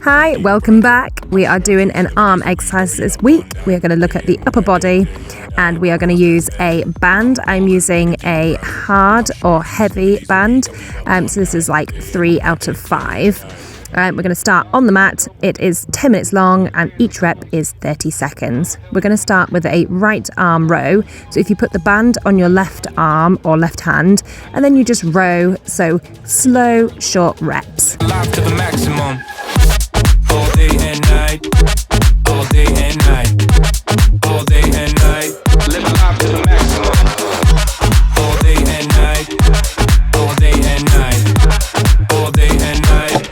Hi, welcome back. We are doing an arm exercise this week. We are going to look at the upper body and we are going to use a band. I'm using a hard or heavy band. So this is like 3 out of 5. We're going to start on the mat. It is 10 minutes long and each rep is 30 seconds. We're going to start with a right arm row. So if you put the band on your left arm or left hand and then you just row, so slow, short reps. Live to the maximum. All day and night. All day and night. All day and night. Live live to the maximum. All day and night. All day and night. All day and night.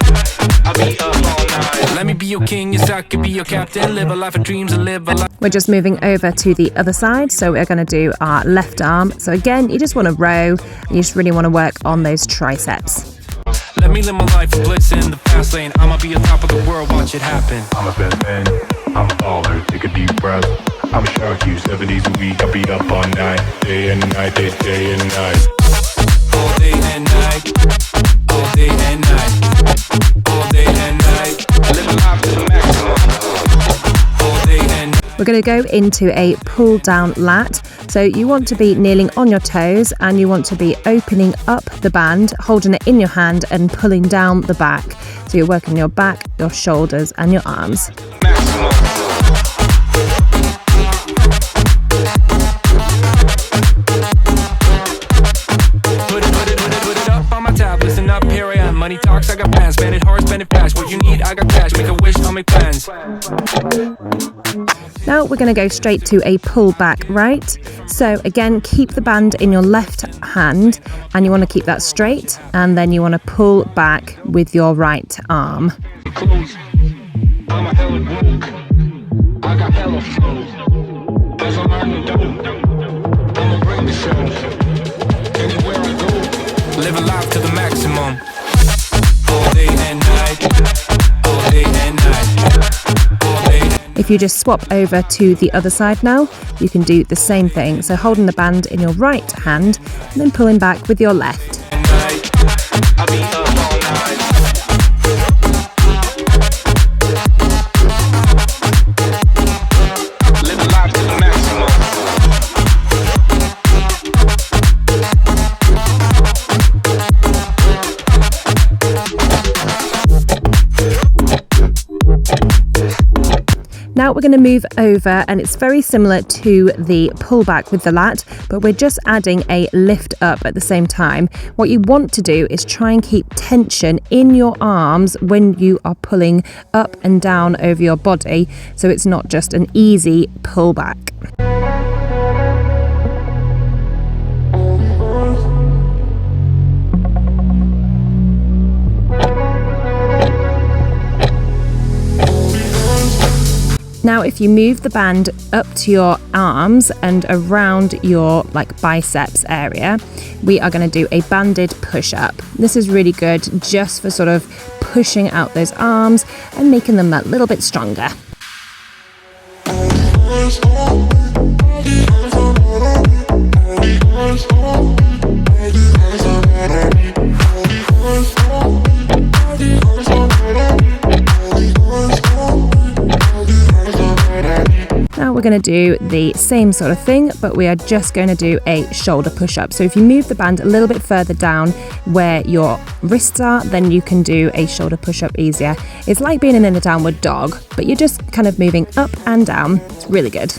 I'll be up all night. Let me be your king, yes I could be your captain. Live a life of dreams and live a life. We're just moving over to the other side. So we're going to do our left arm. So again, you just want to row. You just really want to work on those triceps. Let me live my life of bliss in the fast lane. I'ma be on top of the world, watch it happen. I'm a best man, I'm a baller, take a deep breath. I'm a shark, you 7 days a week, I beat up all night. Day and night, day and night. All day and night. All day and night. All day and night. Live life to the maximum. All day and night. We're going to go into a pull down lat. So you want to be kneeling on your toes and you want to be opening up the band, holding it in your hand and pulling down the back. So you're working your back, your shoulders and your arms. Put it up on my tab, listen up, here I am. Money talks, I got plans, spend it hard, spend it fast. What you need, I got cash, make a wish, I'll make plans. Now we're going to go straight to a pull back right. So again, keep the band in your left hand and you want to keep that straight and then you want to pull back with your right arm. Close. I'm a hella broke. I got hella flow. There's a lot to do. I'ma bring the show. Anywhere I go. Live a life to the maximum. All day and night. All day and night. All day. If you just swap over to the other side now, you can do the same thing. So holding the band in your right hand and then pulling back with your left. I'll be up all night. Live a life to the maximum. Now we're going to move over and it's very similar to the pullback with the lat, but we're just adding a lift up at the same time. What you want to do is try and keep tension in your arms when you are pulling up and down over your body, so it's not just an easy pullback. Now, if you move the band up to your arms and around your biceps area, we are going to do a banded push-up. This is really good just for sort of pushing out those arms and making them a little bit stronger. Now we're going to do the same sort of thing, but we are just going to do a shoulder push-up. So if you move the band a little bit further down where your wrists are, then you can do a shoulder push-up easier. It's like being in a downward dog, but you're just kind of moving up and down. It's really good.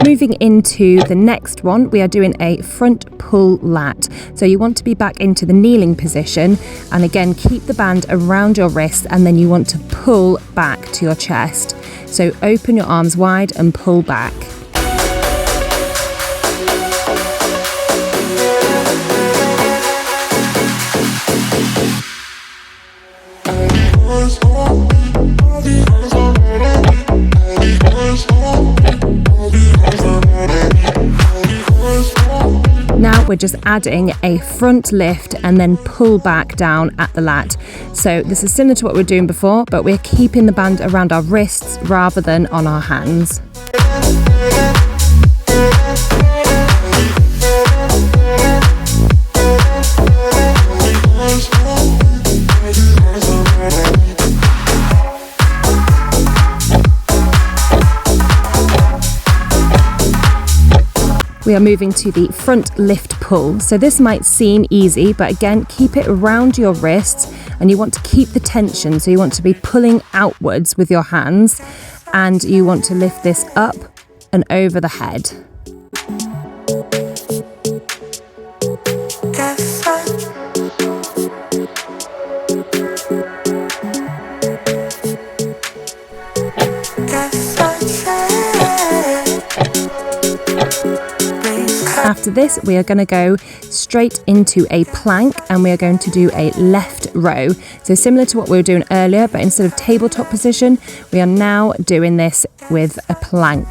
Moving into the next one, we are doing a front pull lat. So you want to be back into the kneeling position and again keep the band around your wrist and then you want to pull back to your chest. So open your arms wide and pull back. Now now we're just adding a front lift and then pull back down at the lat. So this is similar to what we were doing before, but we're keeping the band around our wrists rather than on our hands. We are moving to the front lift pull. So this might seem easy, but again, keep it around your wrists and you want to keep the tension. So you want to be pulling outwards with your hands and you want to lift this up and over the head. After this, we are going to go straight into a plank and we are going to do a left row. So similar to what we were doing earlier, but instead of tabletop position, we are now doing this with a plank.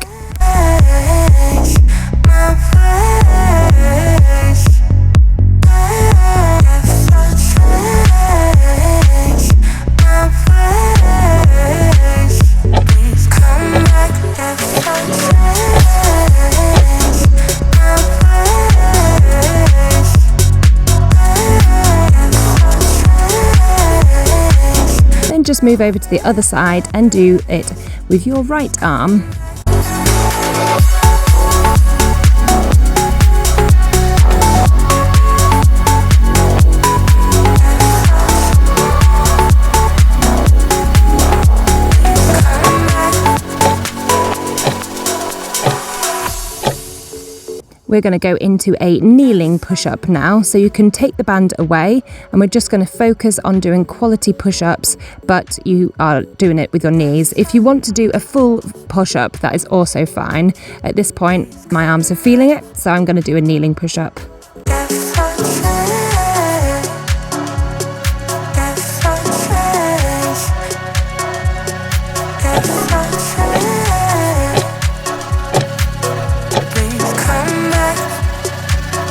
Just move over to the other side and do it with your right arm. We're going to go into a kneeling push-up now, so you can take the band away and we're just going to focus on doing quality push-ups, but you are doing it with your knees. If you want to do a full push-up, that is also fine. At this point, my arms are feeling it, so I'm going to do a kneeling push-up.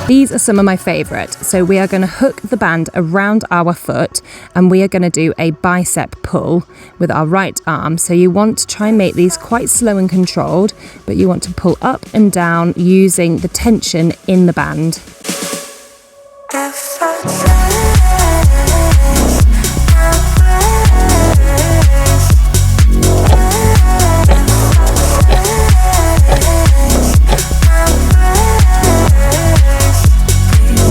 These are some of my favourite. So we are going to hook the band around our foot and we are going to do a bicep pull with our right arm. So you want to try and make these quite slow and controlled, but you want to pull up and down using the tension in the band.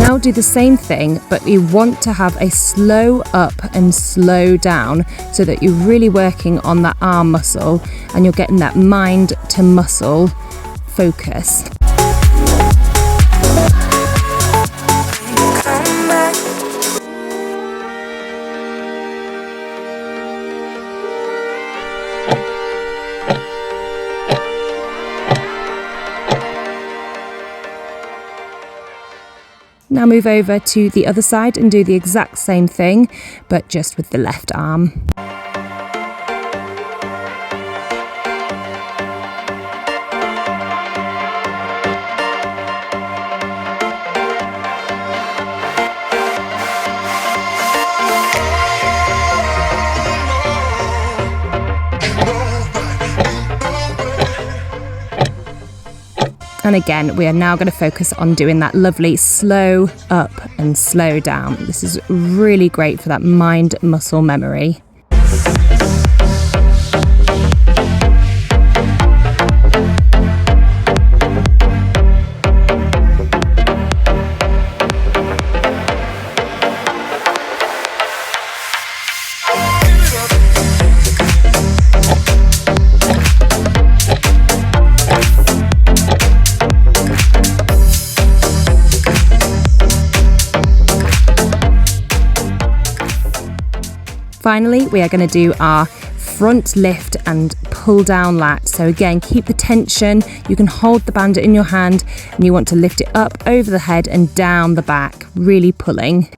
Now do the same thing, but you want to have a slow up and slow down so that you're really working on that arm muscle and you're getting that mind to muscle focus. Now move over to the other side and do the exact same thing, but just with the left arm. And again, we are now going to focus on doing that lovely slow up and slow down. This is really great for that mind muscle memory. Finally, we are going to do our front lift and pull down lat. So again, keep the tension. You can hold the band in your hand and you want to lift it up over the head and down the back, really pulling.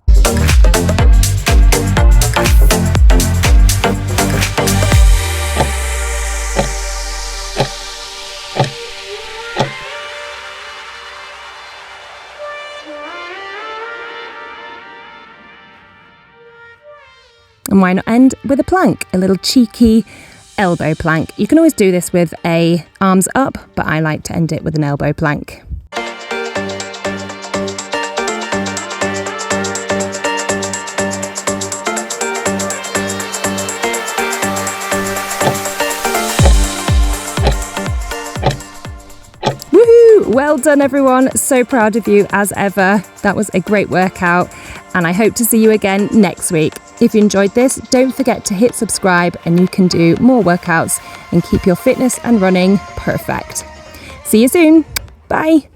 And why not end with a plank, a little cheeky elbow plank. You can always do this with a arms up, but I like to end it with an elbow plank. Well done, everyone. So proud of you as ever. That was a great workout, and I hope to see you again next week. If you enjoyed this, don't forget to hit subscribe and you can do more workouts and keep your fitness and running perfect. See you soon. Bye.